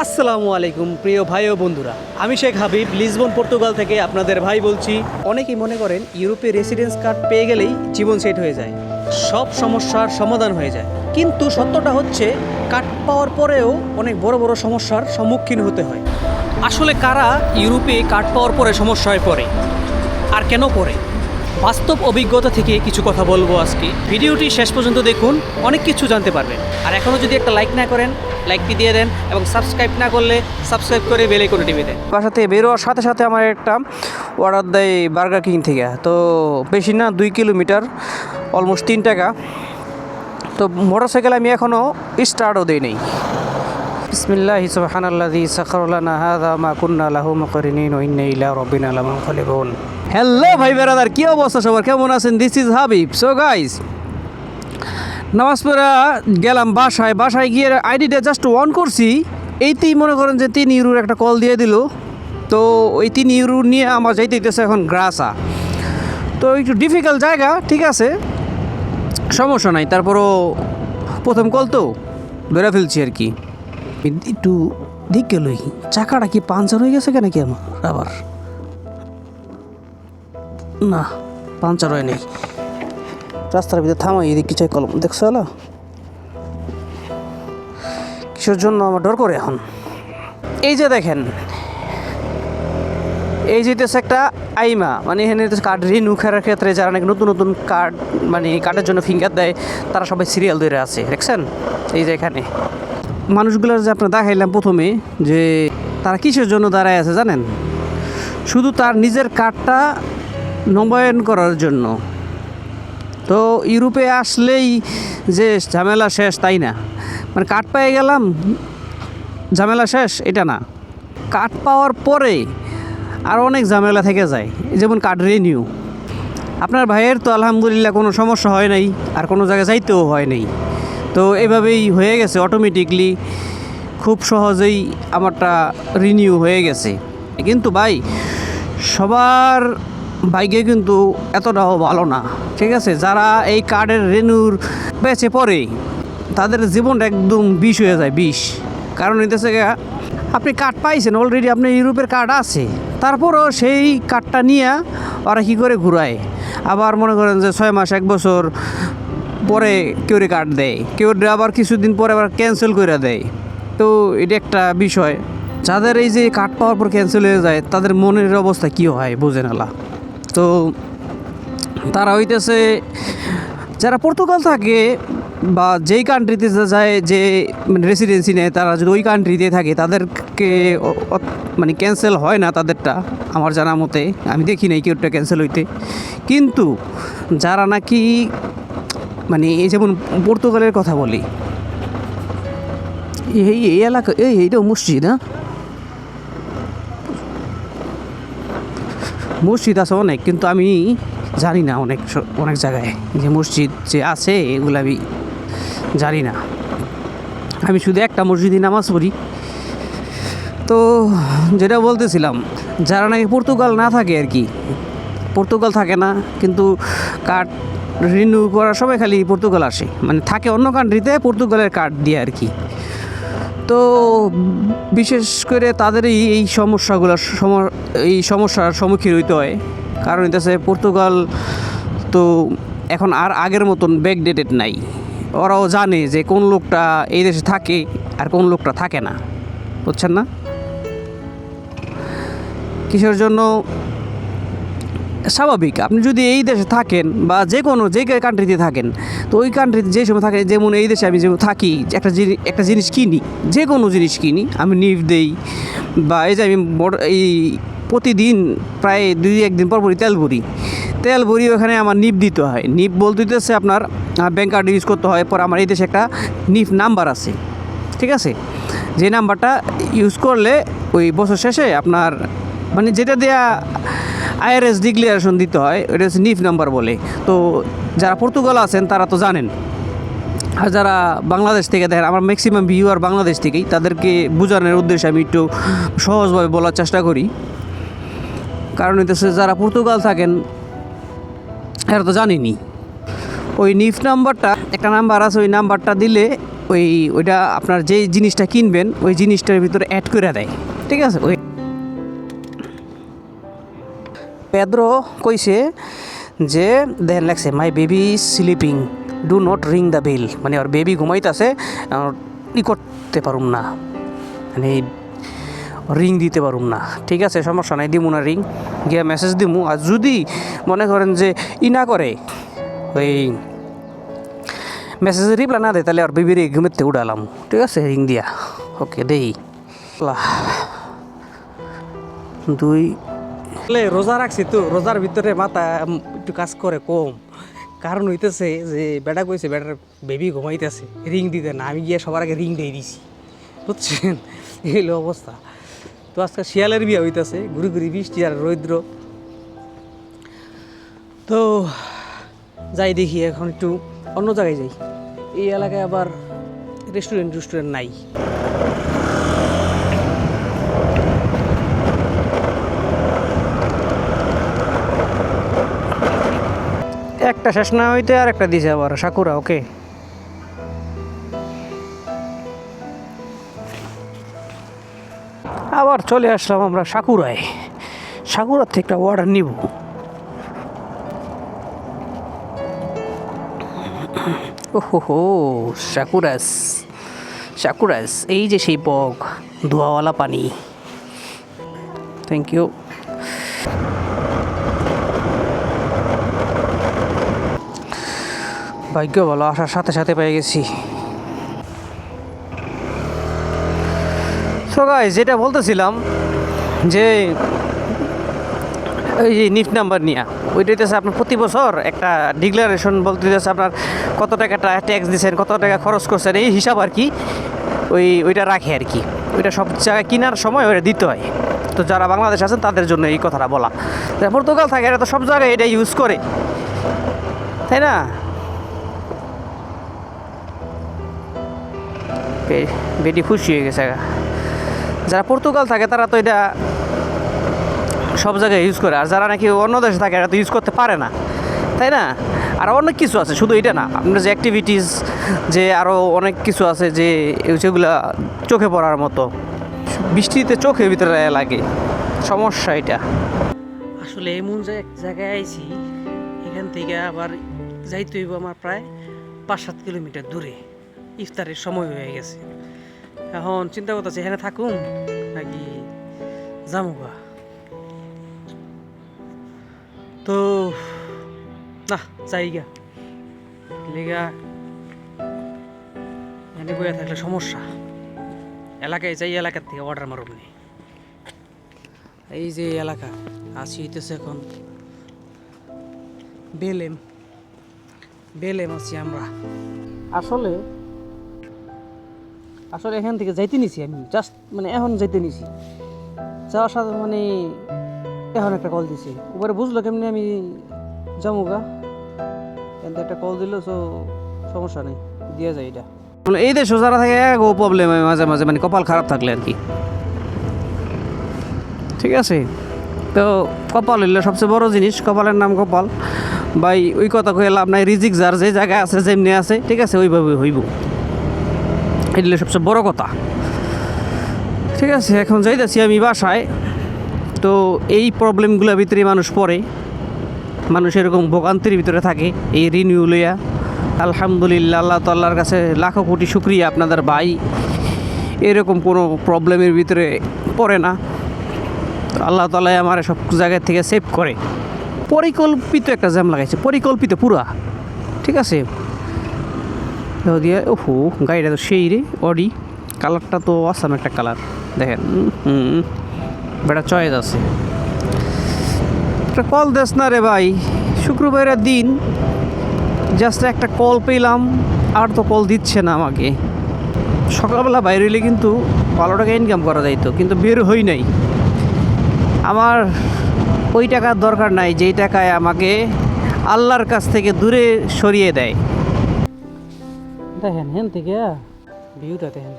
আসসালামু আলাইকুম প্রিয় ভাই ও বন্ধুরা, আমি শেখ হাবিব লিসবন পর্তুগাল থেকে আপনাদের ভাই বলছি। অনেকেই মনে করেন ইউরোপে রেসিডেন্স কার্ড পেয়ে গেলেই জীবন সেট হয়ে যায়, সব সমস্যার সমাধান হয়ে যায়। কিন্তু সত্যটা হচ্ছে কার্ড পাওয়ার পরেও অনেক বড় বড় সমস্যার সম্মুখীন হতে হয়। আসলে কারা ইউরোপে কার্ড পাওয়ার পরে সমস্যায় পড়ে আর কেন পড়ে, বাস্তব অভিজ্ঞতা থেকে কিছু কথা বলবো আজকে। ভিডিওটি শেষ পর্যন্ত দেখুন, অনেক কিছু জানতে পারবেন। আর এখনও যদি একটা লাইক না করেন, লাইকটি দিয়ে দেন, এবং সাবস্ক্রাইব না করলে সাবস্ক্রাইব করে বেল আইকনে টিপে দেন। বাসা থেকে বেরোয়ার সাথে সাথে আমার একটা অর্ডার দেয় বার্গার কিং থেকে, তো বেশি না 2 কিলোমিটার, অলমোস্ট 3 টাকা। তো মোটরসাইকেল আমি এখনও স্টার্টও দিই নেই। বিসমিল্লাহি সুবহানাল্লাযী সাখারা লানা হাযা মা কুন্না লাহু মুকরিনিন ওয়া ইন্না ইলা রাব্বিনা লামুনকালিবুন। হ্যালো ভাই ব্রাদার, কি অবস্থা সবার, কেমন আছেন? This is Habib. So guys, নামাজ পড়া গেলাম বাসায় গিয়ে আইডিটা জাস্ট অন করছি, এইতেই মনে করেন যে 3 ইউরোর একটা কল দিয়ে দিল। তো ওই 3 ইউরো নিয়ে আমার যাইতেছে এখন গ্রাসা। তো একটু ডিফিকাল্ট জায়গা, ঠিক আছে, সমস্যা নাই। তারপরও প্রথম কল তো ধরে ফেলছি আর কি। একটু দিক গেলই, চাকাটা কি পাঞ্চার হয়ে গেছে কেন কি আমার? আবার না, পাঞ্চার হয় নেই। রাস্তার ভিতরে থামাই, এদিক কিছু কলম দেখছো হলো কিসের জন্য আমার ডর করে এখন। এই যে দেখেন, এই যেতেছে একটা আইমা, মানে এখানে কার্ড রিনিউ করার ক্ষেত্রে যারা নাকি নতুন নতুন কার্ড, মানে কার্ডের জন্য ফিঙ্গার দেয়, তারা সবাই সিরিয়াল ধরে আছে, দেখছেন? এই যে এখানে মানুষগুলোর যে আপনার দেখাইলাম প্রথমে, যে তারা কিসের জন্য দাঁড়ায় আছে জানেন? শুধু তার নিজের কার্ডটা নবায়ন করার জন্য। তো ইউরোপে আসলেই যে ঝামেলা শেষ তাই না, মানে কার্ড পেয়ে গেলাম ঝামেলা শেষ এটা না, কার্ড পাওয়ার পরে আরও অনেক ঝামেলা থেকে যায়। যেমন কার্ড রিনিউ, আপনার ভাইয়ের তো আলহামদুলিল্লাহ কোনো সমস্যা হয় নাই, আর কোনো জায়গায় যাইতেও হয় নাই। তো এভাবেই হয়ে গেছে অটোমেটিকলি, খুব সহজেই আমারটা রিনিউ হয়ে গেছে। কিন্তু ভাই, সবার ভাগ্যে কিন্তু এতটাও ভালো না, ঠিক আছে? যারা এই কার্ডের রিনিউর পেছে পড়ে, তাদের জীবনটা একদম বিষ হয়ে যায়, বিষ। কারণ হইতেছে আপনি কার্ড পাইছেন অলরেডি, আপনার ইউরোপের কার্ড আছে, তারপরও সেই কার্ডটা নিয়ে ওরা কী করে ঘুরায়। আবার মনে করেন যে 6 মাস 1 বছর পরে কেউ কার্ড দেয়, কেউ আবার কিছুদিন পরে আবার ক্যান্সেল করে দেয়। তো এটা একটা বিষয়, যাদের এই যে কার্ড পাওয়ার পর ক্যান্সেল হয়ে যায়, তাদের মনের অবস্থা কী হয় বোঝে না। তো তারা হইতেছে যারা পর্তুগাল থাকে বা যেই কান্ট্রিতে যায়, যে রেসিডেন্সি নেয়, তারা যদি ওই কান্ট্রিতে থাকে, তাদেরকে মানে ক্যান্সেল হয় না তাদেরটা, আমার জানা মতে। আমি দেখি নাই কেউটা ক্যান্সেল হইতে। কিন্তু যারা নাকি, মানে এই যেমন পর্তুগালের কথা বলি, এই এলাকা, এইটাও মসজিদ, হ্যাঁ মসজিদ আছে অনেক, কিন্তু আমি জানি না অনেক জায়গায় যে মসজিদ যে আছে এগুলো আমি জানি না। আমি শুধু একটা মসজিদে নামাজ পড়ি। তো যেটা বলতেছিলাম, যারা নাকি পর্তুগাল না থাকে আর কি, পর্তুগাল থাকে না কিন্তু কার্ড রিনিউ করার সময় খালি পর্তুগাল আসে, মানে থাকে অন্য কান্ট্রিতে, পর্তুগালের কার্ড দিয়ে আর কি। তো বিশেষ করে তাদেরই এই সমস্যার সম্মুখীন হইতে হয়। কারণ হইতেছে পর্তুগাল তো এখন আর আগের মতন ব্যাকডেটেড নাই। ওরাও জানে যে কোন লোকটা এই দেশে থাকে আর কোন লোকটা থাকে না, বুঝছেন না? কিসের জন্য? স্বাভাবিক, আপনি যদি এই দেশে থাকেন বা যে কান্ট্রিতে থাকেন, তো ওই কান্ট্রিতে যে সময় থাকে, যেমন এই দেশে আমি যেমন থাকি, একটা জিনিস কিনি, যে কোনো জিনিস কিনি, আমি নিফ দেই, বা এই যে আমি এই প্রতিদিন প্রায় 2-1 দিন পর তেল ভরি ওখানে আমার নিফ দিতে হয়। নিফ বলতে দিতেছে আপনার ব্যাঙ্ক কার্ড ইউজ করতে হয়। পর আমার এই দেশে একটা নিফ নাম্বার আছে, ঠিক আছে? যে নাম্বারটা ইউজ করলে ওই বছর শেষে আপনার, মানে যেটা দেয়া IRS ডিক্লারেশন দিতে হয়, ওটা হচ্ছে নিফ নাম্বার বলে। তো যারা পর্তুগাল আছেন তারা তো জানেন, আর যারা বাংলাদেশ থেকে দেখেন, আমার ম্যাক্সিমাম ভিউয়ার বাংলাদেশ থেকেই, তাদেরকে বোঝানোর উদ্দেশ্যে আমি একটু সহজভাবে বলার চেষ্টা করি। কারণ হইতেছে যারা পর্তুগাল থাকেন এরা তো জানেনি, ওই নিফ নাম্বারটা, একটা নাম্বার আছে, ওই নাম্বারটা দিলে ওইটা আপনার যেই জিনিসটা কিনবেন ওই জিনিসটার ভিতরে অ্যাড করে দেয়, ঠিক আছে। ওই পেদ্রো কইছে যে দেখেন লাগছে my baby sleeping, do not ring the bell, মানে ওর বেবি ঘুমাইতেছে, ই করতে পারুম না, মানে রিং দিতে পারুম না। ঠিক আছে, সমস্যা নাই, দিমু না রিং, গিয়ে মেসেজ দিমু। আর যদি মনে করেন যে ই না করে, ওই মেসেজে রিপ্লাই না দেয়, তাহলে আর বেবির ঘুমেতে উড়ালাম, ঠিক আছে, রিং দিয়া। ওকে দেই দুই রোজা রাখছি তো, রোজার ভিতরে মাথা একটু কাজ করে কম, কারণ হইতেছে যে বেটা কইছে বেটার বেবি ঘুমাইতেছে, রিং দিতে না, আমি গিয়ে সবার আগে রিং দিয়ে দিছি, বুঝছেন, এই অবস্থা। তো আজকে শিয়ালের বিয়ে হইতেছে, ঘুরি ঘুরি বৃষ্টি আর রৌদ্র, তো যাই দেখি এখন একটু অন্য জায়গায় যাই। এই এলাকায় আবার রেস্টুরেন্ট নাই। একটা শেষ না হইতে আর একটা দিছে আবার সাকুরা। ওকে, আবার চলে আসলাম আমরা সাকুরায়। সাকুরার থেকে একটা অর্ডার নিব। ওহো, সাকুরাস, এই যে সেই বগ, ধোয়াওয়ালা পানি। Thank you. ভাগ্য ভালো, আসার সাথে সাথে পেয়ে গেছি। সো গাইস, যেটা বলতেছিলাম যে ওই যে নিফট নাম্বার নিয়ে, ওইটাতে আপনার প্রতি বছর একটা ডিক্লারেশন বলতে যাচ্ছে আপনার কত টাকা ট্যাক্স দিচ্ছেন, কত টাকা খরচ করছেন, এই হিসাব আর কি, ওইটা রাখে আর কি। ওইটা সব জায়গায় কেনার সময় ওইটা দিতে হয়। তো যারা বাংলাদেশ আছেন তাদের জন্য এই কথাটা বলা। পর্তুগাল থাকে, এরা তো সব জায়গায় এটা ইউজ করে, তাই না? বেটি খুশি হয়ে গেছে। যারা পর্তুগাল থাকে তারা তো এটা সব জায়গায় ইউজ করে, আর যারা নাকি অন্য দেশে থাকে এরা তো ইউজ করতে পারে না, তাই না? আর অনেক কিছু আছে, শুধু এটা না, আপনার যে অ্যাক্টিভিটিস, যে আরও অনেক কিছু আছে যে যেগুলো চোখে পড়ার মতো, বৃষ্টিতে চোখের ভিতরে লাগে, সমস্যা এটা। আসলে এমন জায়গায় আইছি, এখান থেকে আবার যাইতে হইব আমার প্রায় 5-7 কিলোমিটার দূরে। ইফতারের সময় হয়ে গেছে, এখন চিন্তা করতেছি এখানে থাকুন নাকি যামুগা। তো না, জায়গা লেগা এখানে বইয়া থাকলে সমস্যা। এলাকায় যাই, এলাকার থেকে অর্ডার মারব নি। এই যে এলাকা আছি হইতেছে এখন বেলেম আছি আমরা। আসলে এখান থেকে যাইতে নিছি আমি, জাস্ট মানে এখন যাইতে নিছি, যাওয়ার সাথে মানে এখন একটা কল দিছে, উপরে বুঝলো কেমনি আমি যামুগা, এখান একটা কল দিল, সো সমস্যা নেই, দিয়ে যায় এটা। এই দেশে যারা থাকে ও প্রবলেম হয় মাঝে মাঝে, মানে কপাল খারাপ থাকলে আর কি, ঠিক আছে। তো কপাল হইলে সবচেয়ে বড় জিনিস, কপালের নাম কপাল ভাই। ওই কথা কয়ে লাভ নাই, রিজিক যার যে জায়গায় আছে, যেমনি আছে, ঠিক আছে, ওইভাবে হইব, এগুলো সবচেয়ে বড় কথা, ঠিক আছে। এখন যাইতেছি আমি বাসায়। তো এই প্রবলেমগুলোর ভিতরে মানুষ পড়ে, মানুষ এরকম ভোগান্তির ভিতরে থাকে এই রিনিউ লইয়া। আলহামদুলিল্লাহ, আল্লাহ তাআলার কাছে লাখো কোটি শুকরিয়া, আপনাদের ভাই এরকম কোনো প্রবলেমের ভিতরে পড়ে না। আল্লাহ তাআলা আমার সব জায়গা থেকে সেভ করে। পরিকল্পিত একটা জ্যাম লাগাইছে, পরিকল্পিত পুরা, ঠিক আছে। দিয়ে ওহো, গাড়িটা তো সেই রে, অডি, কালারটা তো আসাম একটা কালার, দেখেন, বেটা চয়েস আছে। একটা কল দেস না রে ভাই, শুক্রবারের দিন জাস্ট একটা কল পেলাম, আর তো কল দিচ্ছে না আমাকে। সকালবেলা বাইরে হইলে কিন্তু ভালো টাকা ইনকাম করা যাইতো, কিন্তু বের হই নাই। আমার ওই টাকার দরকার নাই যেই টাকায় আমাকে আল্লাহর কাছ থেকে দূরে সরিয়ে দেয়। দেখেন হেন থেকে ভিউটা দেখেন।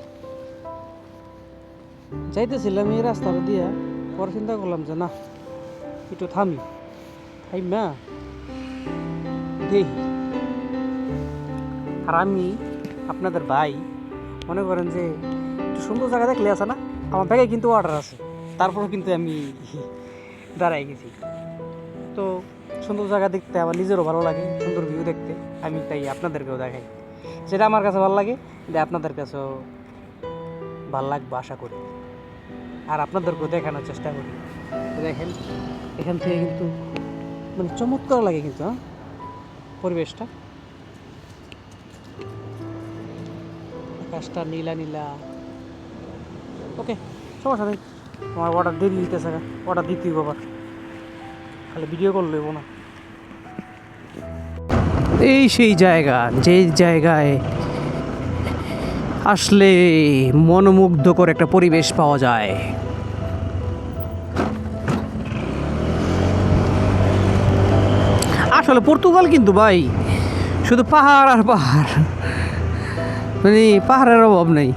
যাইতেছিলাম এই রাস্তাটা দিয়া, পরে চিন্তা করলাম যে না, একটু থামি না দেখি। আর আমি আপনাদের ভাই মনে করেন যে একটু সুন্দর জায়গা দেখলে আছে না, আমার ব্যাগে কিন্তু অর্ডার আছে, তারপরেও কিন্তু আমি দাঁড়াই গেছি। তো সুন্দর জায়গা দেখতে আমার নিজেরও ভালো লাগে, সুন্দর ভিউ দেখতে, আমি তাই আপনাদেরকেও দেখাই। যেটা আমার কাছে ভালো লাগে এটা আপনাদের কাছেও ভালো লাগবে আশা করি, আর আপনাদেরকেও দেখানোর চেষ্টা করি। দেখেন এখান থেকে কিন্তু মানে চমৎকার লাগে কিন্তু, হ্যাঁ পরিবেশটা, আকাশটা নীলা নীলা। ওকে, সমস্যা নেই, আমার অর্ডার দেরি দিতেছে, অর্ডার দিতেই আবার, খালি ভিডিও কল লইব না। এই সেই জায়গা, যে জায়গায় আসলে মনোমুগ্ধকর একটা পরিবেশ পাওয়া যায়। আসলে পর্তুগাল কিন্তু ভাই শুধু পাহাড় আর পাহাড়, মানে পাহাড়ের অভাব নেই।